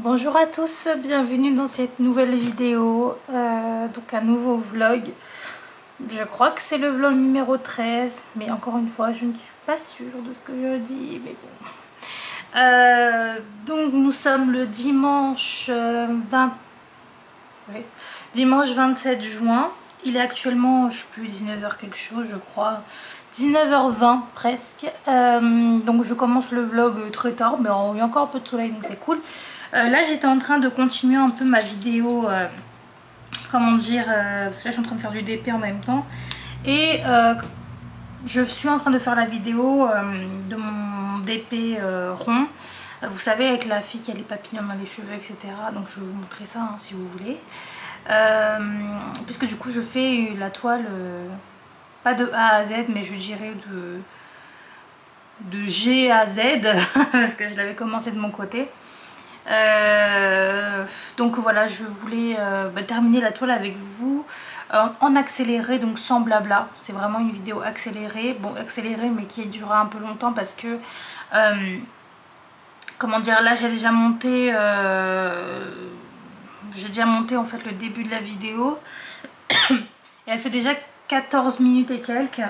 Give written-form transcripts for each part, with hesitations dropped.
Bonjour à tous, bienvenue dans cette nouvelle vidéo, donc un nouveau vlog. Je crois que c'est le vlog numéro 13, mais encore une fois je ne suis pas sûre de ce que je dis, mais bon. Donc nous sommes le dimanche, dimanche 27 juin. Il est actuellement, je sais plus, 19h quelque chose je crois, 19h20 presque. Donc je commence le vlog très tard, mais il y a encore un peu de soleil donc c'est cool. Là j'étais en train de continuer un peu ma vidéo, comment dire, parce que là je suis en train de faire du DP en même temps. Et je suis en train de faire la vidéo de mon DP rond. Vous savez, avec la fille qui a les papillons dans les cheveux, etc. Donc je vais vous montrer ça hein, si vous voulez. Puisque du coup je fais la toile, pas de A à Z, mais je dirais de G à Z, parce que je l'avais commencé de mon côté. Donc voilà, je voulais terminer la toile avec vous en accéléré, donc sans blabla. C'est vraiment une vidéo accélérée, bon accélérée mais qui durera un peu longtemps parce que comment dire, là j'ai déjà monté en fait le début de la vidéo et elle fait déjà 14 minutes et quelques,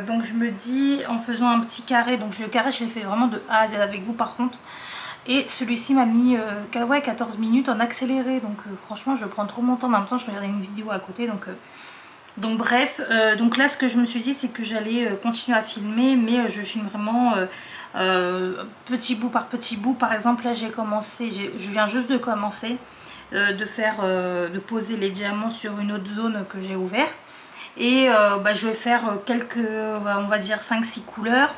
donc je me dis en faisant un petit carré, donc le carré je l'ai fait vraiment de A à Z avec vous par contre. Et celui-ci m'a mis 14 minutes en accéléré, donc franchement je prends trop mon temps, en même temps je regardais une vidéo à côté, donc bref, donc là ce que je me suis dit c'est que j'allais continuer à filmer, mais je filme vraiment petit bout par petit bout. Par exemple là j'ai commencé, je viens juste de commencer de poser les diamants sur une autre zone que j'ai ouverte, et je vais faire quelques, on va dire 5-6 couleurs.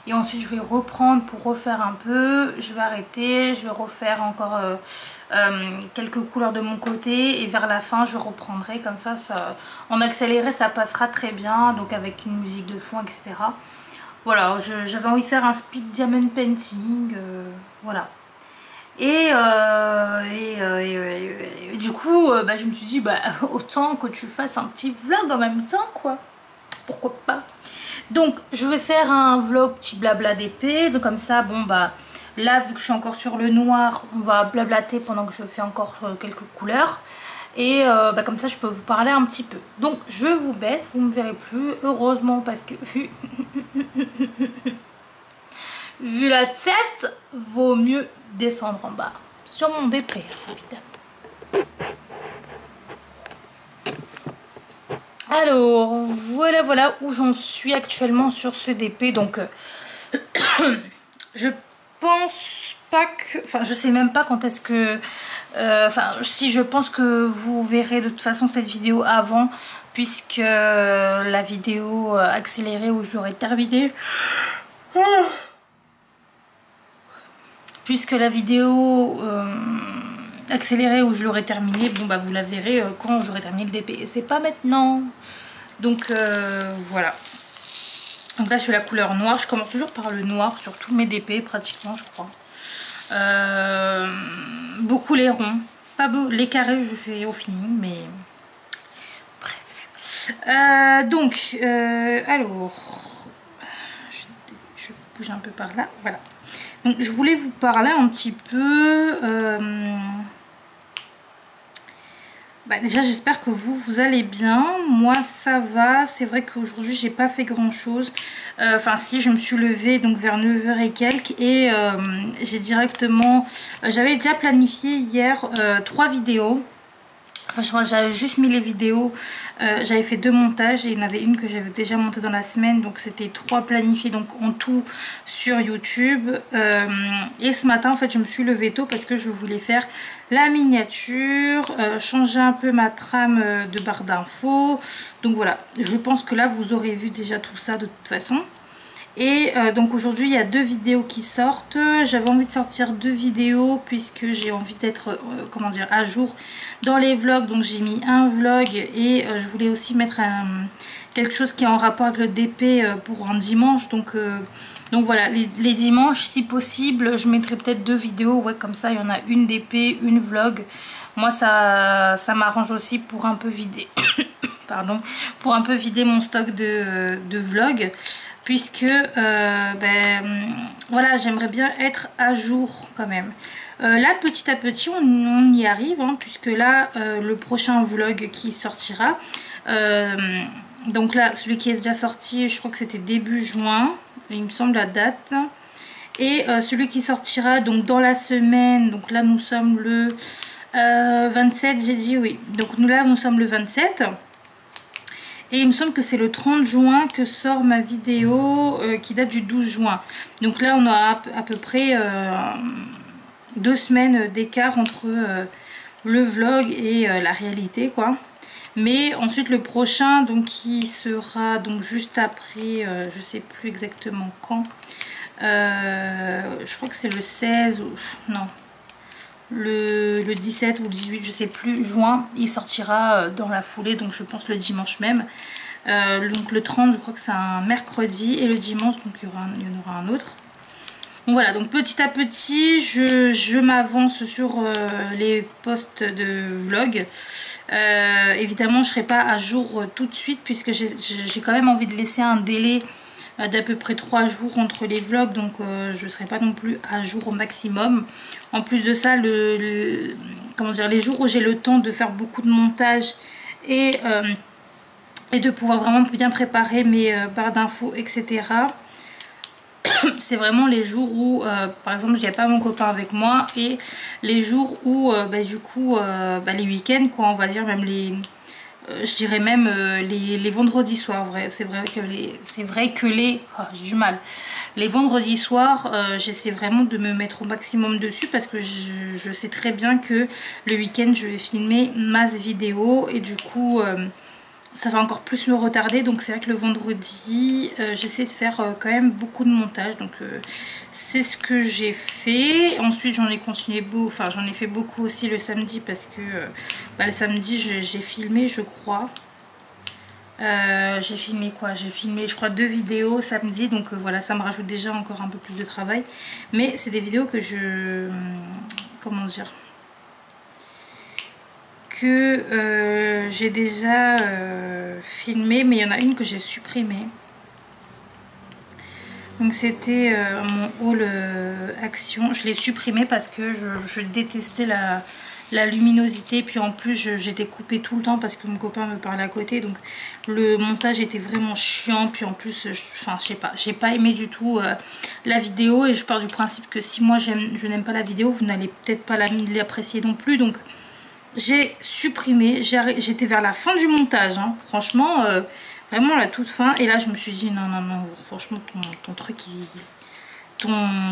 Et ensuite je vais reprendre pour refaire un peu, je vais arrêter, je vais refaire encore quelques couleurs de mon côté et vers la fin je reprendrai comme ça, en accéléré ça passera très bien, donc avec une musique de fond etc. Voilà, j'avais envie de faire un speed diamond painting, voilà. Et du coup je me suis dit autant que tu fasses un petit vlog en même temps quoi, pourquoi pas. Donc je vais faire un vlog petit blabla d'épée, donc comme ça bon là vu que je suis encore sur le noir, on va blablater pendant que je fais encore quelques couleurs. Et comme ça je peux vous parler un petit peu. Donc je vous baisse, vous ne me verrez plus, heureusement parce que vu la tête, vaut mieux descendre en bas. Sur mon DP évidemment. Alors voilà où j'en suis actuellement sur ce DP. Donc je pense pas que, enfin je sais même pas quand est-ce que, si je pense que vous verrez de toute façon cette vidéo avant, puisque la vidéo accélérée où je l'aurai terminée, puisque la vidéo accélérée où je l'aurai terminé, vous la verrez quand j'aurai terminé le DP, et c'est pas maintenant. Donc voilà. Donc là je fais la couleur noire, je commence toujours par le noir sur tous mes DP pratiquement je crois. Beaucoup les ronds, pas beau, les carrés je fais au feeling, mais bref. Alors je bouge un peu par là, voilà. Donc je voulais vous parler un petit peu, déjà j'espère que vous allez bien. Moi ça va, c'est vrai qu'aujourd'hui j'ai pas fait grand chose, si je me suis levée donc vers 9h et quelques, et j'ai directement, j'avais déjà planifié hier 3 vidéos. Enfin je crois que j'avais juste mis les vidéos, j'avais fait 2 montages et il y en avait une que j'avais déjà montée dans la semaine, donc c'était 3 planifiés donc en tout sur YouTube. Et ce matin en fait je me suis levée tôt parce que je voulais faire la miniature, changer un peu ma trame de barre d'infos. Donc voilà, je pense que là vous aurez vu déjà tout ça de toute façon. Et donc aujourd'hui il y a 2 vidéos qui sortent. J'avais envie de sortir 2 vidéos puisque j'ai envie d'être comment dire, à jour dans les vlogs. Donc j'ai mis un vlog et je voulais aussi mettre quelque chose qui est en rapport avec le DP pour un dimanche. Donc voilà, les dimanches si possible je mettrai peut-être 2 vidéos, ouais, comme ça il y en a une DP, une vlog. Moi ça m'arrange aussi pour un peu vider pardon, pour un peu vider mon stock de vlog. puisque voilà, j'aimerais bien être à jour quand même. Là petit à petit on y arrive, hein, puisque là le prochain vlog qui sortira, donc là celui qui est déjà sorti, je crois que c'était début juin, il me semble la date, et celui qui sortira donc dans la semaine, donc là nous sommes le 27, j'ai dit oui, donc nous sommes le 27. Et il me semble que c'est le 30 juin que sort ma vidéo qui date du 12 juin. Donc là, on aura à peu près 2 semaines d'écart entre le vlog et la réalité, quoi. Mais ensuite, le prochain, donc qui sera donc juste après, je sais plus exactement quand. Je crois que c'est le 16 ou non. Le 17 ou le 18, je sais plus, juin, il sortira dans la foulée, donc je pense le dimanche même. Donc le 30, je crois que c'est un mercredi, et le dimanche, donc il y en aura un autre. Donc voilà, donc petit à petit, je m'avance sur les posts de vlog. Évidemment, je ne serai pas à jour tout de suite, puisque j'ai quand même envie de laisser un délai d'à peu près 3 jours entre les vlogs, donc je ne serai pas non plus à jour au maximum. En plus de ça, comment dire, les jours où j'ai le temps de faire beaucoup de montage et de pouvoir vraiment bien préparer mes barres d'infos, etc. C'est vraiment les jours où, par exemple, il n'y a pas mon copain avec moi, et les jours où, du coup, les week-ends, quoi, on va dire, même les... je dirais même les vendredis soirs, c'est vrai que les... Oh, j'ai du mal. Les vendredis soirs, j'essaie vraiment de me mettre au maximum dessus, parce que je sais très bien que le week-end, je vais filmer masse vidéo, et du coup... ça va encore plus me retarder, donc c'est vrai que le vendredi j'essaie de faire quand même beaucoup de montage, donc c'est ce que j'ai fait. Ensuite j'en ai continué j'en ai fait beaucoup aussi le samedi, parce que le samedi j'ai filmé, je crois, j'ai filmé quoi, j'ai filmé je crois 2 vidéos samedi, donc voilà, ça me rajoute déjà encore un peu plus de travail, mais c'est des vidéos que comment dire, que j'ai déjà filmé, mais il y en a une que j'ai supprimée. Donc c'était mon haul action, je l'ai supprimé parce que je détestais la luminosité, puis en plus j'étais coupée tout le temps parce que mon copain me parlait à côté, donc le montage était vraiment chiant, puis en plus je sais pas, j'ai pas aimé du tout la vidéo, et je pars du principe que si moi je n'aime pas la vidéo, vous n'allez peut-être pas l'apprécier non plus, donc j'ai supprimé. J'étais vers la fin du montage, hein. Franchement, vraiment la toute fin, et là je me suis dit non, franchement ton truc,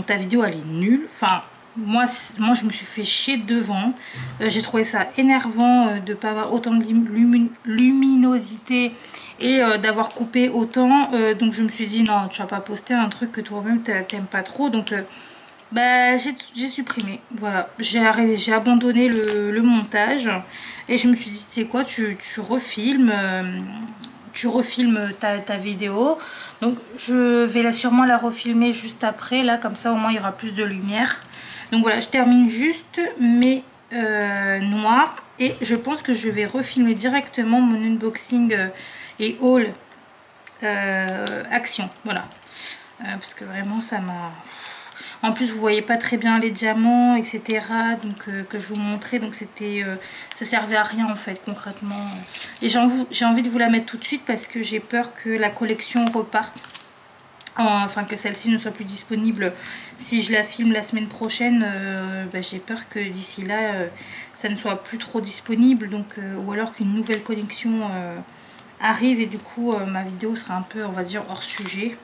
ta vidéo elle est nulle. Enfin, moi je me suis fait chier devant. J'ai trouvé ça énervant de ne pas avoir autant de luminosité, et d'avoir coupé autant, donc je me suis dit non, tu vas pas poster un truc que toi-même t'aimes pas trop, donc j'ai supprimé, voilà, j'ai abandonné le montage, et je me suis dit, tu sais quoi, tu refilmes ta vidéo, donc je vais sûrement la refilmer juste après, là, comme ça au moins il y aura plus de lumière. Donc voilà, je termine juste mes noirs, et je pense que je vais refilmer directement mon unboxing et haul action, voilà, parce que vraiment ça m'a... En plus vous voyez pas très bien les diamants, etc. Donc que je vous montrais, donc c'était ça servait à rien en fait concrètement. Et j'ai envie de vous la mettre tout de suite, parce que j'ai peur que la collection reparte. Enfin que celle-ci ne soit plus disponible si je la filme la semaine prochaine. J'ai peur que d'ici là ça ne soit plus trop disponible, donc ou alors qu'une nouvelle collection arrive, et du coup ma vidéo sera un peu, on va dire, hors sujet.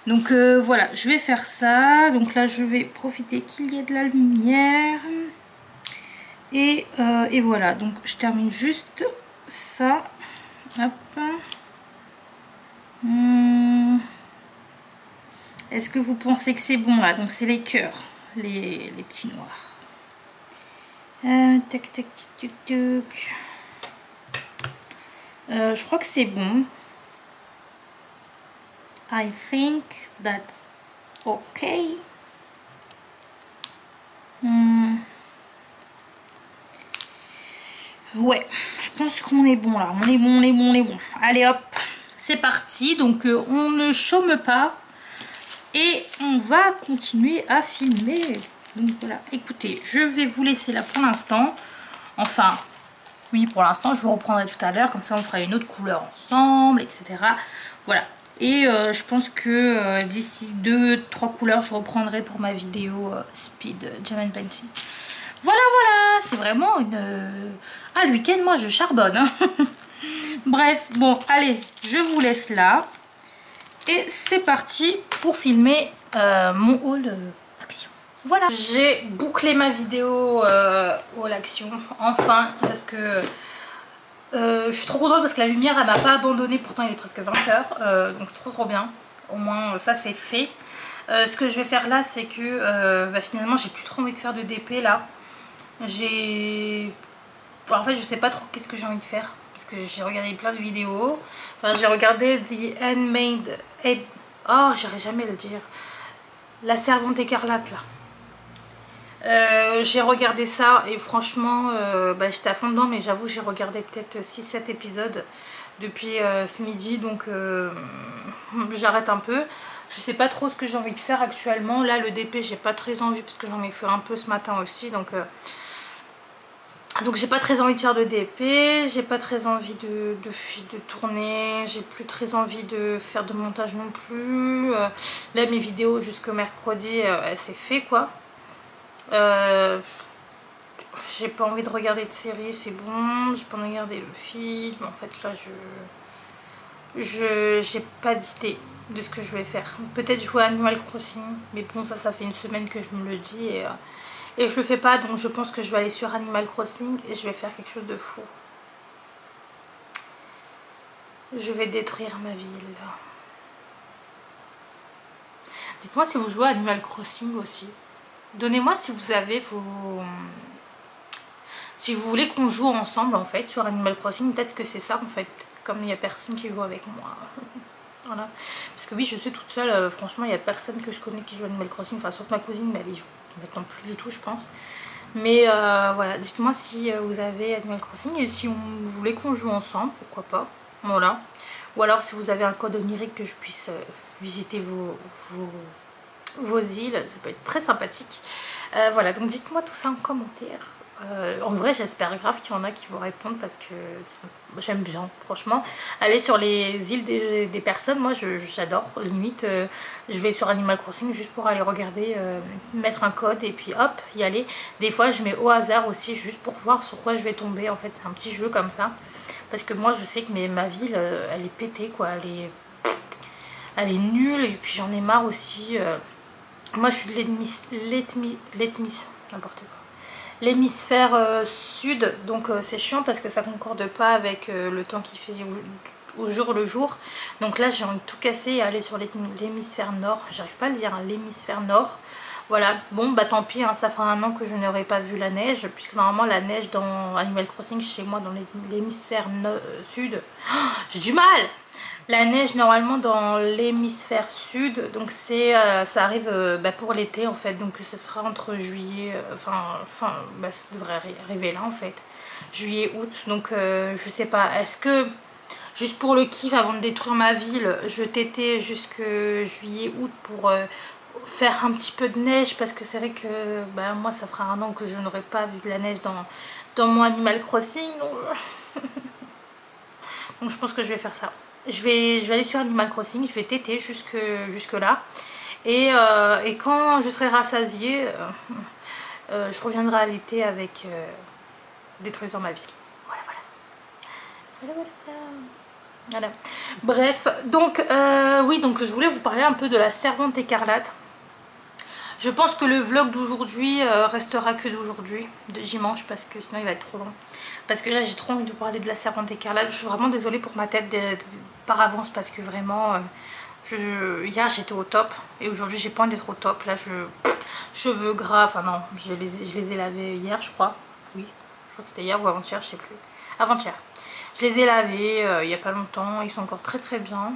Donc voilà, je vais faire ça. Donc là je vais profiter qu'il y ait de la lumière, et voilà, donc je termine juste ça. Hop. Est-ce que vous pensez que c'est bon là? Donc c'est les cœurs, les petits noirs. Tac tac tac tac. Je crois que c'est bon. I think that's okay. Ouais, je pense qu'on est bon là. On est bon. Allez hop, c'est c'est parti. Donc on ne chôme pas et on va continuer à filmer. Donc voilà, écoutez, je vais vous laisser là pour l'instant. Enfin, oui, pour l'instant, je vous reprendrai tout à l'heure. Comme ça, on fera une autre couleur ensemble, etc. Voilà. Et je pense que d'ici 2-3 couleurs, je reprendrai pour ma vidéo Speed Gem and Painting. Voilà, voilà, c'est vraiment une... Ah, le week-end, moi, je charbonne. Hein. Bref, bon, allez, je vous laisse là. Et c'est parti pour filmer mon haul action. Voilà, j'ai bouclé ma vidéo haul action, enfin, parce que... je suis trop contente parce que la lumière elle m'a pas abandonné, pourtant il est presque 20 h, donc trop bien, au moins ça c'est fait. Ce que je vais faire là c'est que finalement j'ai plus trop envie de faire de DP là. En fait je sais pas trop qu'est-ce que j'ai envie de faire parce que j'ai regardé plein de vidéos. Enfin, j'ai regardé The Handmaid, oh j'arrive jamais à le dire, La Servante Écarlate là. J'ai regardé ça et franchement j'étais à fond dedans, mais j'avoue j'ai regardé peut-être 6-7 épisodes depuis ce midi, donc j'arrête un peu. Je sais pas trop ce que j'ai envie de faire actuellement. Là le DP j'ai pas très envie parce que j'en ai fait un peu ce matin aussi, donc j'ai pas très envie de faire de DP, j'ai pas très envie de tourner, j'ai plus très envie de faire de montage non plus. Là mes vidéos jusqu'au mercredi c'est fait quoi. J'ai pas envie de regarder de série, c'est bon. J'ai pas envie de regarder le film. En fait là j'ai pas d'idée de ce que je vais faire. Peut-être jouer à Animal Crossing, mais bon ça fait une semaine que je me le dis et je le fais pas, donc je pense que je vais aller sur Animal Crossing et je vais faire quelque chose de fou. Je vais détruire ma ville. Dites-moi si vous jouez à Animal Crossing aussi. Donnez-moi si vous avez vos... Si vous voulez qu'on joue ensemble en fait sur Animal Crossing, peut-être que c'est ça en fait. Comme il n'y a personne qui joue avec moi. Voilà. Parce que oui, je suis toute seule. Franchement, il n'y a personne que je connais qui joue à Animal Crossing. Enfin, sauf ma cousine, mais elle y joue maintenant plus du tout, je pense. Mais voilà, dites-moi si vous avez Animal Crossing et si vous voulez qu'on joue ensemble, pourquoi pas. Voilà. Ou alors si vous avez un code onirique que je puisse visiter vos îles, ça peut être très sympathique. Voilà, donc dites-moi tout ça en commentaire. En vrai j'espère grave qu'il y en a qui vont répondre parce que j'aime bien franchement aller sur les îles des personnes. Moi j'adore, limite je vais sur Animal Crossing juste pour aller regarder, mettre un code et puis hop y aller. Des fois je mets au hasard aussi juste pour voir sur quoi je vais tomber. En fait c'est un petit jeu comme ça parce que moi je sais que ma ville elle est pétée quoi, elle est nulle et puis j'en ai marre aussi. Moi je suis de n'importe quoi, l'hémisphère sud, donc c'est chiant parce que ça concorde pas avec le temps qui fait au jour le jour. Donc là j'ai envie de tout casser et aller sur l'hémisphère nord. J'arrive pas à le dire, hein, l'hémisphère nord. Voilà, bon bah tant pis, hein, ça fera un an que je n'aurai pas vu la neige, puisque normalement la neige dans Animal Crossing chez moi dans l'hémisphère sud, oh, j'ai du mal. La neige normalement dans l'hémisphère sud, donc c'est ça arrive pour l'été en fait, donc ce sera entre juillet, ça devrait arriver là en fait, juillet, août, donc je sais pas, est-ce que juste pour le kiff avant de détruire ma ville, je t'étais jusque juillet, août pour faire un petit peu de neige, parce que c'est vrai que moi ça fera un an que je n'aurais pas vu de la neige dans mon Animal Crossing, donc je pense que je vais faire ça. Je vais aller sur Animal Crossing, je vais téter jusque là. Et quand je serai rassasiée, je reviendrai à l'été avec détruisant ma ville. Voilà. Bref, donc oui, donc je voulais vous parler un peu de La Servante Écarlate. Je pense que le vlog d'aujourd'hui restera que d'aujourd'hui, de dimanche, parce que sinon il va être trop long. Parce que là j'ai trop envie de vous parler de La Servante Écarlate. Je suis vraiment désolée pour ma tête par avance, parce que vraiment hier j'étais au top et aujourd'hui j'ai pas envie d'être au top. Là cheveux gras, enfin non, je les ai lavés hier je crois. Oui, je crois que c'était hier ou avant-hier, je sais plus. Avant-hier. Je les ai lavés il y a pas longtemps, ils sont encore très bien.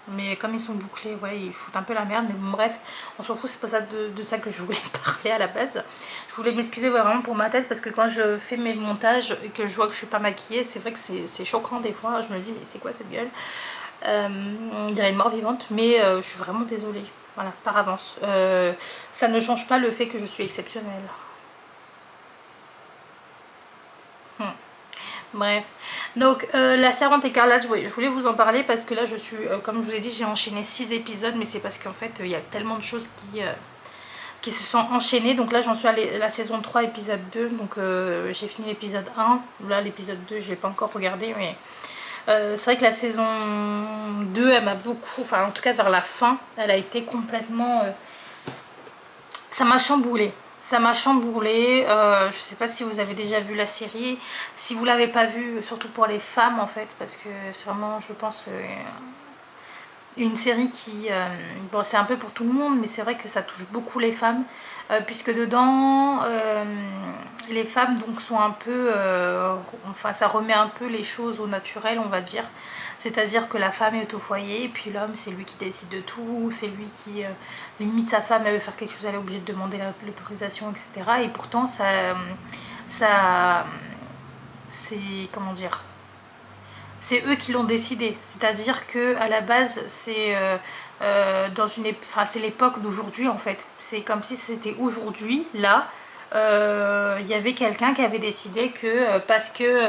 Mais comme ils sont bouclés, ouais, ils foutent un peu la merde. Mais bon, bref, on s'en fout, c'est pas ça de ça que je voulais parler à la base. Je voulais m'excuser vraiment pour ma tête, parce que quand je fais mes montages et que je vois que je suis pas maquillée, c'est vrai que c'est choquant des fois. Je me dis, mais c'est quoi cette gueule? On dirait une mort vivante, mais je suis vraiment désolée, voilà, par avance. Ça ne change pas le fait que je suis exceptionnelle. Bref, donc la Servante écarlate, je voulais vous en parler parce que là je suis, comme je vous ai dit, j'ai enchaîné 6 épisodes, mais c'est parce qu'en fait il y a tellement de choses qui se sont enchaînées. Donc là j'en suis à la saison 3 épisode 2, donc j'ai fini l'épisode 1, là l'épisode 2 je l'ai pas encore regardé, mais c'est vrai que la saison 2 elle m'a beaucoup, enfin en tout cas vers la fin, elle a été complètement, ça m'a chamboulée. Ça m'a chamboulée, je sais pas si vous avez déjà vu la série, si vous l'avez pas vue, surtout pour les femmes en fait, parce que c'est vraiment, je pense, une série qui, bon c'est un peu pour tout le monde, mais c'est vrai que ça touche beaucoup les femmes, puisque dedans, les femmes donc sont un peu, enfin ça remet un peu les choses au naturel on va dire. C'est-à-dire que la femme est au foyer et puis l'homme c'est lui qui décide de tout, c'est lui qui limite sa femme elle veut faire quelque chose, elle est obligée de demander l'autorisation etc. Et pourtant ça c'est, comment dire, c'est eux qui l'ont décidé. C'est-à-dire que à la base c'est dans une, enfin c'est l'époque d'aujourd'hui en fait. C'est comme si c'était aujourd'hui là. Il y avait quelqu'un qui avait décidé que parce que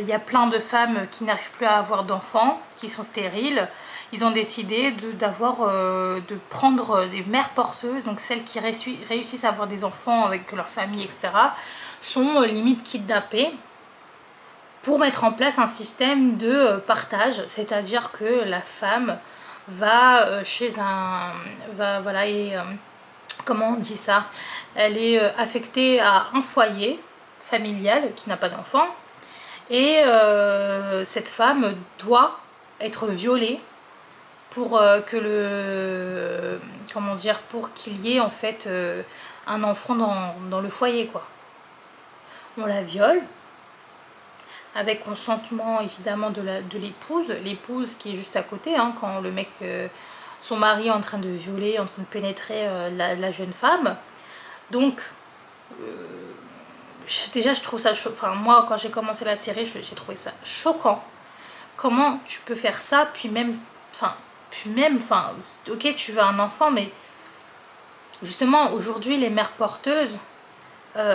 il y a plein de femmes qui n'arrivent plus à avoir d'enfants, qui sont stériles, ils ont décidé de prendre des mères porteuses, donc celles qui réussissent à avoir des enfants avec leur famille, etc., sont limite kidnappées pour mettre en place un système de partage, c'est-à-dire que la femme va chez un... voilà, et comment on dit ça, elle est affectée à un foyer familial qui n'a pas d'enfant et cette femme doit être violée pour que le, comment dire, pour qu'il y ait en fait un enfant dans le foyer quoi. On la viole avec consentement évidemment de l'épouse qui est juste à côté hein, quand le mec son mari est en train de violer, en train de pénétrer la jeune femme. Donc, déjà, je trouve ça choquant. Enfin, moi, quand j'ai commencé la série, j'ai trouvé ça choquant. Comment tu peux faire ça, puis même, ok, tu veux un enfant, mais justement, aujourd'hui, les mères porteuses,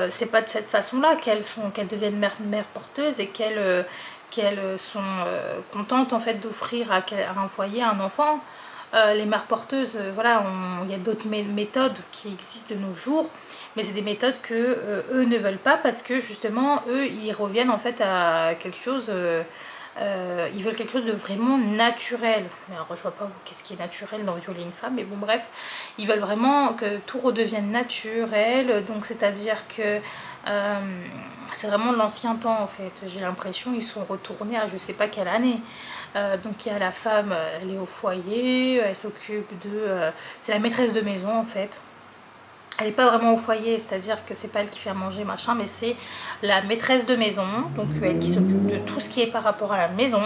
c'est pas de cette façon-là qu'elles deviennent mères porteuses et qu'elles sont contentes en fait d'offrir à un foyer un enfant. Les mères porteuses, voilà, il y a d'autres méthodes qui existent de nos jours, mais c'est des méthodes que eux ne veulent pas parce que justement eux ils reviennent en fait à quelque chose, ils veulent quelque chose de vraiment naturel. Alors je vois pas qu'est-ce qui est naturel dans violer une femme, mais bon bref, ils veulent vraiment que tout redevienne naturel, donc c'est à dire que c'est vraiment l'ancien temps en fait. J'ai l'impression ils sont retournés à je sais pas quelle année. Donc il y a la femme, elle est au foyer, elle s'occupe de... c'est la maîtresse de maison en fait. Elle n'est pas vraiment au foyer, c'est-à-dire que c'est pas elle qui fait à manger machin, mais c'est la maîtresse de maison, donc elle qui s'occupe de tout ce qui est par rapport à la maison.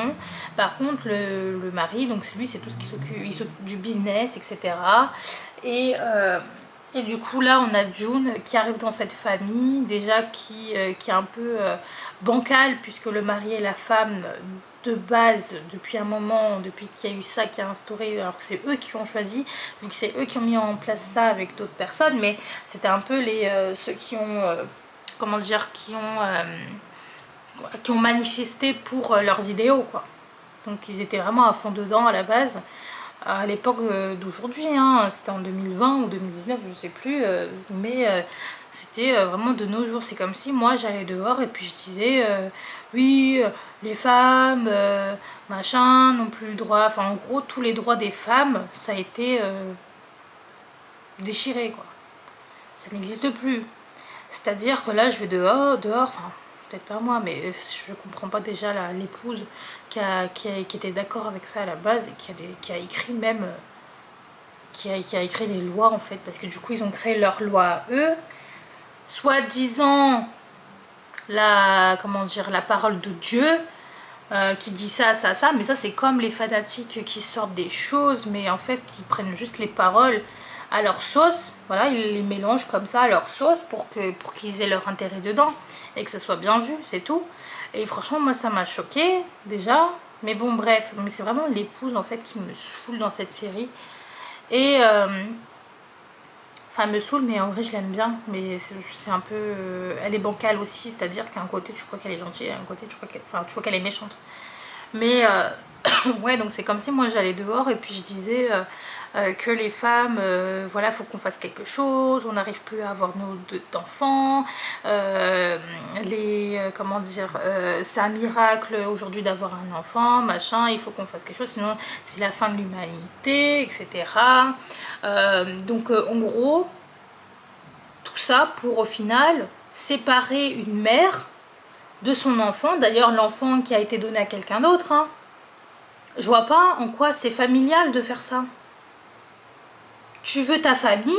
Par contre le mari, donc lui c'est tout ce qui s'occupe du business, etc. Et du coup là on a June qui arrive dans cette famille déjà qui est un peu bancale puisque le mari et la femme de base depuis un moment, depuis qu'il y a eu ça qui a instauré, alors que c'est eux qui ont choisi, vu que c'est eux qui ont mis en place ça avec d'autres personnes, mais c'était un peu ceux qui ont, comment dire, qui ont manifesté pour leurs idéaux quoi. Donc ils étaient vraiment à fond dedans à la base. À l'époque d'aujourd'hui, hein, c'était en 2020 ou 2019, je sais plus, mais c'était vraiment de nos jours. C'est comme si moi j'allais dehors et puis je disais oui, les femmes, machin, n'ont plus le droit, enfin en gros tous les droits des femmes, ça a été déchiré quoi. Ça n'existe plus. C'est-à-dire que là je vais dehors, enfin peut-être pas moi, mais je comprends pas déjà l'épouse qui était d'accord avec ça à la base et qui a écrit même, qui a écrit les lois en fait, parce que du coup ils ont créé leurs lois à eux, soi-disant comment dire, la parole de Dieu qui dit ça, mais ça c'est comme les fanatiques qui sortent des choses, mais en fait ils prennent juste les paroles à leur sauce, voilà, ils les mélangent comme ça à leur sauce pour qu'ils aient leur intérêt dedans et que ça soit bien vu, c'est tout. Et franchement moi ça m'a choqué déjà, Mais bon, bref, mais c'est vraiment l'épouse en fait qui me saoule dans cette série. Et enfin, elle me saoule, mais en vrai, je l'aime bien. Mais c'est un peu. Elle est bancale aussi, c'est-à-dire qu'à un côté, tu crois qu'elle est gentille, à un côté, tu crois qu'elle est méchante. Mais ouais, donc c'est comme si moi j'allais dehors et puis je disais que les femmes, voilà, faut qu'on fasse quelque chose, on n'arrive plus à avoir nos d'enfants, comment dire, c'est un miracle aujourd'hui d'avoir un enfant, machin, il faut qu'on fasse quelque chose, sinon c'est la fin de l'humanité, etc. Donc en gros, tout ça pour au final séparer une mère de son enfant, d'ailleurs l'enfant qui a été donné à quelqu'un d'autre, hein. Je vois pas en quoi c'est familial de faire ça. Tu veux ta famille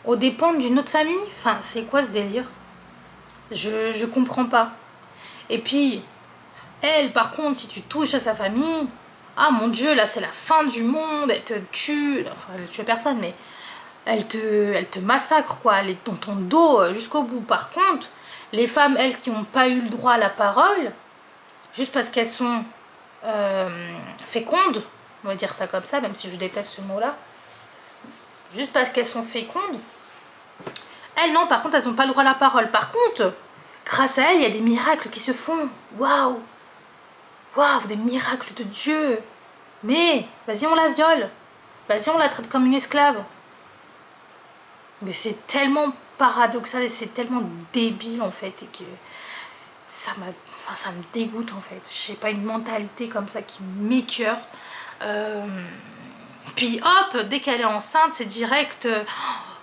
aux dépens d'une autre famille? Enfin, c'est quoi ce délire? Je comprends pas. Et puis, elle, par contre, si tu touches à sa famille, ah mon Dieu, là c'est la fin du monde, elle te tue, enfin elle tue personne, mais elle te massacre, quoi, elle est dans ton dos jusqu'au bout. Par contre, les femmes, elles, qui n'ont pas eu le droit à la parole, juste parce qu'elles sont fécondes, on va dire ça comme ça, même si je déteste ce mot-là, juste parce qu'elles sont fécondes, elles, non, par contre, elles n'ont pas le droit à la parole. Par contre, grâce à elles, il y a des miracles qui se font. Waouh! Waouh, des miracles de Dieu! Mais, vas-y, on la viole. Vas-y, on la traite comme une esclave. Mais c'est tellement paradoxal et c'est tellement débile, en fait, et que ça me dégoûte, en fait. J'ai pas une mentalité comme ça qui m'écœure. Puis hop, dès qu'elle est enceinte, c'est direct,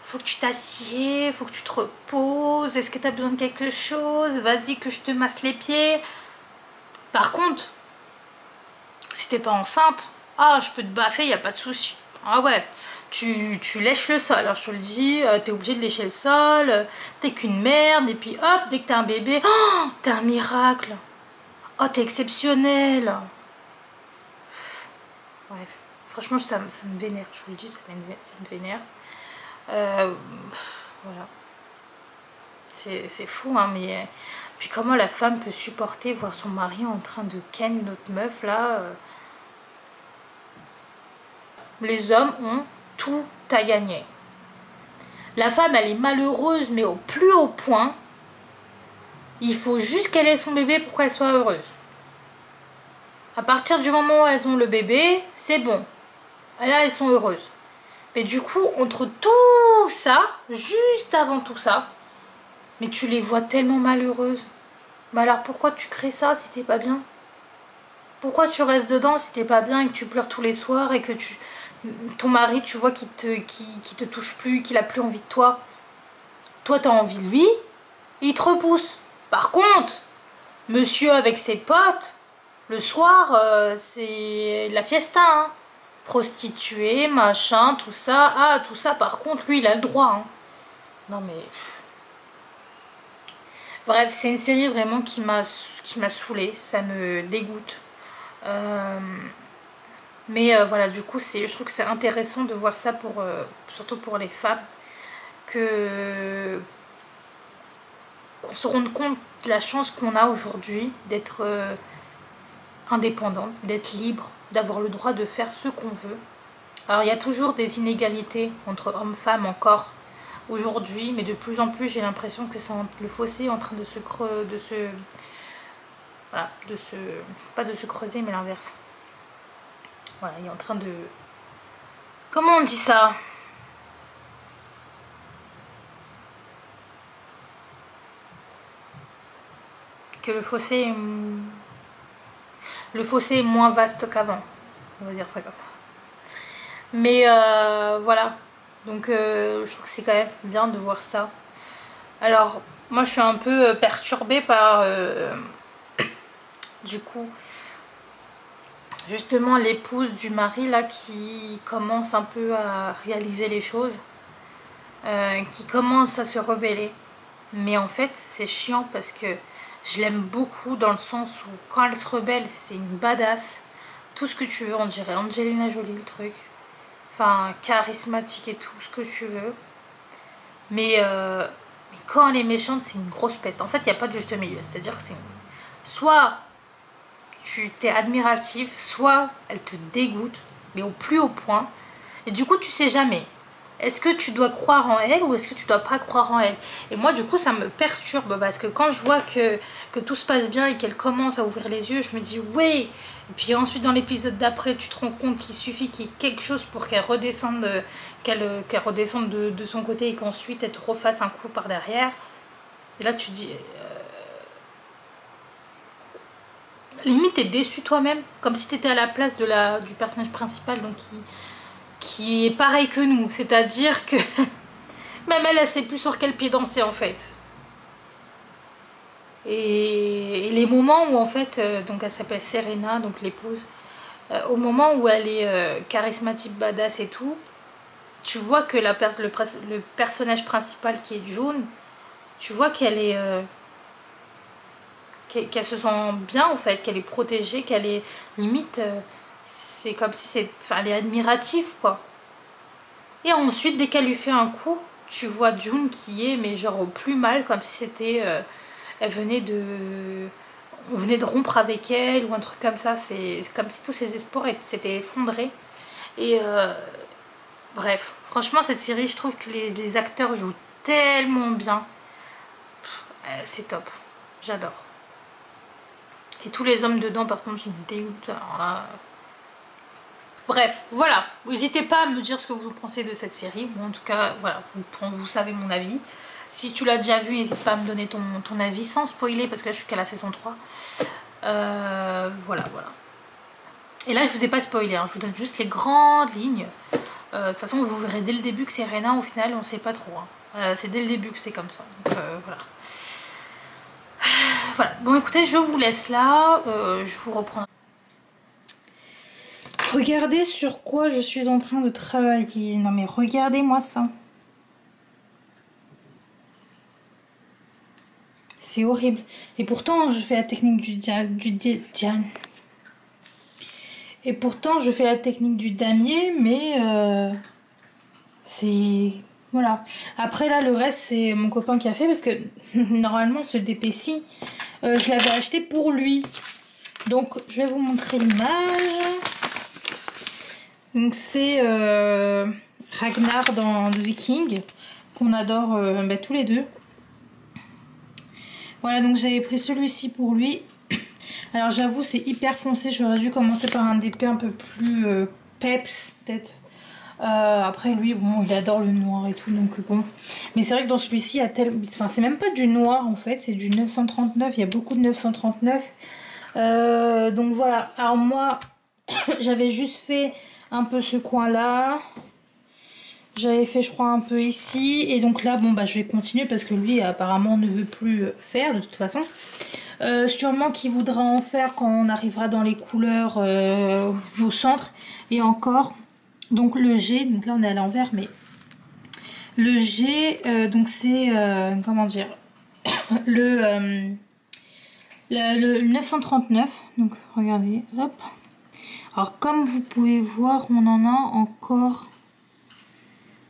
faut que tu t'assieds, faut que tu te reposes, est-ce que tu as besoin de quelque chose, vas-y que je te masse les pieds. Par contre, si t'es pas enceinte, ah, je peux te baffer, il n'y a pas de souci. Ah ouais, tu lèches le sol, alors je te le dis, t'es obligé de lécher le sol, t'es qu'une merde, et puis hop, dès que t'as un bébé, oh, t'es un miracle. Oh, t'es exceptionnel. Bref, franchement, ça me vénère, je vous le dis, ça me vénère. Voilà. C'est fou, hein, mais... Puis comment la femme peut supporter voir son mari en train de ken une autre meuf, là Les hommes ont tout à gagner. La femme, elle est malheureuse, mais au plus haut point. Il faut juste qu'elle ait son bébé pour qu'elle soit heureuse. À partir du moment où elles ont le bébé, c'est bon. Et là, elles sont heureuses. Mais du coup, entre tout ça, juste avant tout ça, mais tu les vois tellement malheureuses. Mais alors pourquoi tu crées ça si t'es pas bien? Pourquoi tu restes dedans si t'es pas bien et que tu pleures tous les soirs et que ton mari, tu vois, qui te touche plus, qu'il a plus envie de toi? Toi, t'as envie de lui, il te repousse. Par contre, monsieur avec ses potes, le soir, c'est la fiesta, hein. Prostituée, machin, tout ça. Ah, tout ça, par contre, lui, il a le droit, hein. Non, mais... Bref, c'est une série vraiment qui m'a saoulée, ça me dégoûte. Mais voilà, du coup, je trouve que c'est intéressant de voir ça, surtout pour les femmes, qu'on se rende compte de la chance qu'on a aujourd'hui d'être indépendante, d'être libre, d'avoir le droit de faire ce qu'on veut. Alors, il y a toujours des inégalités entre hommes-femmes encore aujourd'hui, mais de plus en plus, j'ai l'impression que le fossé est en train de se voilà, pas de se creuser, mais l'inverse. Voilà, il est en train de... Comment on dit ça? Que le fossé est moins vaste qu'avant. On va dire ça comme ça. Mais voilà. Donc je trouve que c'est quand même bien de voir ça. Alors, moi je suis un peu perturbée par... du coup... Justement l'épouse du mari là qui commence un peu à réaliser les choses, qui commence à se rebeller. Mais en fait c'est chiant parce que je l'aime beaucoup dans le sens où quand elle se rebelle c'est une badass. Tout ce que tu veux, on dirait Angelina Jolie le truc. Enfin charismatique et tout ce que tu veux. Mais quand elle est méchante c'est une grosse peste. En fait il n'y a pas de juste milieu. C'est à dire que c'est soit tu t'es admirative, soit elle te dégoûte, mais au plus haut point. Et du coup, tu sais jamais. Est-ce que tu dois croire en elle ou est-ce que tu dois pas croire en elle? Et moi, du coup, ça me perturbe parce que quand je vois que tout se passe bien et qu'elle commence à ouvrir les yeux, je me dis oui. Et puis ensuite, dans l'épisode d'après, tu te rends compte qu'il suffit qu'il y ait quelque chose pour qu'elle redescende, qu'elle redescende de son côté et qu'ensuite elle te refasse un coup par derrière. Et là, tu dis... limite, t'es déçu toi-même, comme si t'étais à la place du personnage principal, donc qui est pareil que nous. C'est-à-dire que même elle sait plus sur quel pied danser en fait. Et les moments où en fait, donc elle s'appelle Serena, donc l'épouse, au moment où elle est charismatique, badass et tout, tu vois que le personnage principal qui est June, tu vois qu'elle est... qu'elle se sent bien en fait, qu'elle est protégée, qu'elle est limite... c'est comme si c'est... Enfin, elle est admirative quoi. Et ensuite, dès qu'elle lui fait un coup, tu vois June qui est, mais genre au plus mal, comme si c'était... elle venait de... On venait de rompre avec elle ou un truc comme ça. C'est comme si tous ses espoirs s'étaient effondrés. Et bref, franchement, cette série, je trouve que les acteurs jouent tellement bien. C'est top. J'adore. Et tous les hommes dedans, par contre, je me dégoûte. Alors là... Bref, voilà. N'hésitez pas à me dire ce que vous pensez de cette série. Bon, en tout cas, voilà, vous savez mon avis. Si tu l'as déjà vu, n'hésite pas à me donner ton avis sans spoiler, parce que là, je suis qu'à la saison 3. Voilà. Et là, je vous ai pas spoilé, hein, je vous donne juste les grandes lignes. De toute façon, vous verrez dès le début que c'est Serena, au final, on sait pas trop. Hein. C'est dès le début que c'est comme ça. Donc, voilà. Voilà. Bon, écoutez, je vous laisse là. Je vous reprends. Regardez sur quoi je suis en train de travailler. Non, mais regardez-moi ça. C'est horrible. Et pourtant, je fais la technique du Et pourtant, je fais la technique du damier, mais c'est... Voilà. Après, là, le reste, c'est mon copain qui a fait, parce que normalement, ce DP-ci, je l'avais acheté pour lui. Donc, je vais vous montrer l'image. Donc, c'est Ragnar dans The Viking, qu'on adore tous les deux. Voilà, donc j'avais pris celui-ci pour lui. Alors j'avoue, c'est hyper foncé. J'aurais dû commencer par un DP un peu plus peps, peut-être. Après, lui, bon, il adore le noir et tout, donc bon. Mais c'est vrai que dans celui-ci, il y a tellement... Enfin, c'est même pas du noir, en fait. C'est du 939. Il y a beaucoup de 939. Donc voilà. Alors moi, j'avais juste fait un peu ce coin-là. J'avais fait, je crois, un peu ici. Et donc là, bon, bah, je vais continuer parce que lui, apparemment, ne veut plus faire de toute façon. Sûrement qu'il voudra en faire quand on arrivera dans les couleurs au centre. Et encore, donc le G, donc là, on est à l'envers, mais le G, donc c'est, comment dire, le 939. Donc, regardez, hop. Alors, comme vous pouvez voir, on en a encore...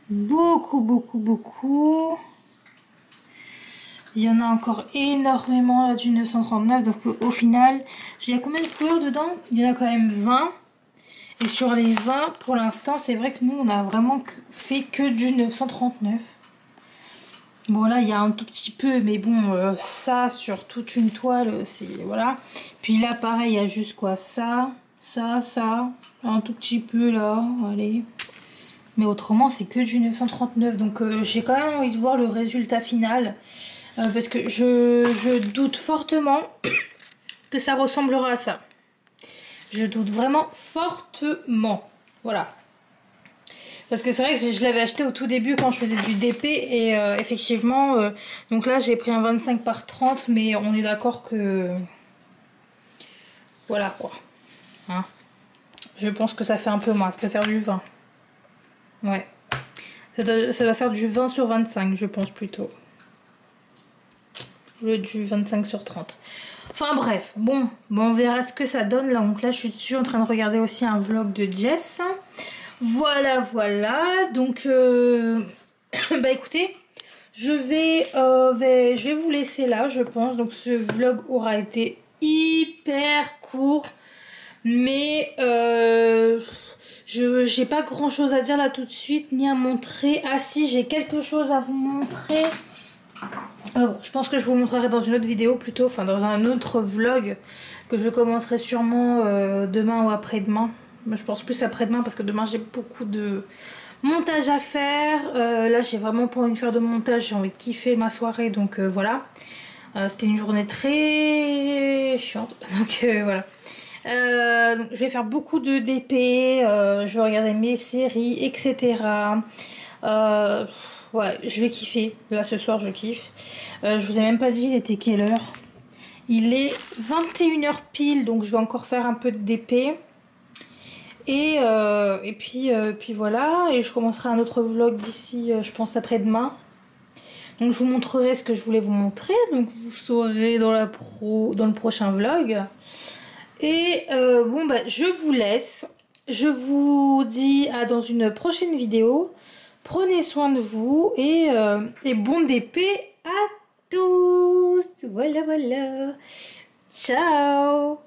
beaucoup. Il y en a encore énormément là du 939. Donc au final, il y a combien de couleurs dedans? Il y en a quand même 20. Et sur les 20, pour l'instant, c'est vrai que nous, on a vraiment fait que du 939. Bon là, il y a un tout petit peu, mais bon, ça sur toute une toile, c'est... Voilà. Puis là, pareil, il y a juste quoi? Ça, un tout petit peu là, allez... Mais autrement, c'est que du 939. Donc, j'ai quand même envie de voir le résultat final. Parce que je doute fortement que ça ressemblera à ça. Je doute vraiment fortement. Voilà. Parce que c'est vrai que je l'avais acheté au tout début quand je faisais du DP. Et effectivement, donc là, j'ai pris un 25 par 30. Mais on est d'accord que... Voilà quoi. Hein, je pense que ça fait un peu moins. Ça doit faire du 20. Ouais, ça doit faire du 20 sur 25, je pense plutôt. Le du 25 sur 30. Enfin bref, bon, on verra ce que ça donne là. Donc là, je suis dessus en train de regarder aussi un vlog de Jess. Voilà. Donc, bah écoutez, je vais vous laisser là, je pense. Donc ce vlog aura été hyper court. Mais j'ai pas grand chose à dire là tout de suite, ni à montrer. Ah si, j'ai quelque chose à vous montrer. Je pense que je vous montrerai dans une autre vidéo plutôt, enfin dans un autre vlog que je commencerai sûrement demain ou après-demain. Je pense plus après-demain parce que demain j'ai beaucoup de montage à faire. Là j'ai vraiment pas envie de faire de montage, j'ai envie de kiffer ma soirée, donc voilà. C'était une journée très chiante, donc voilà. Donc je vais faire beaucoup de DP, je vais regarder mes séries, etc. Ouais, je vais kiffer. Là ce soir je kiffe. Je vous ai même pas dit il était quelle heure. Il est 21h pile, donc je vais encore faire un peu de DP. Et puis voilà, et je commencerai un autre vlog d'ici, je pense après-demain. Donc je vous montrerai ce que je voulais vous montrer, donc vous saurez dans le prochain vlog. Et bon bah je vous laisse. Je vous dis à dans une prochaine vidéo. Prenez soin de vous et bon DP à tous. Voilà, voilà. Ciao.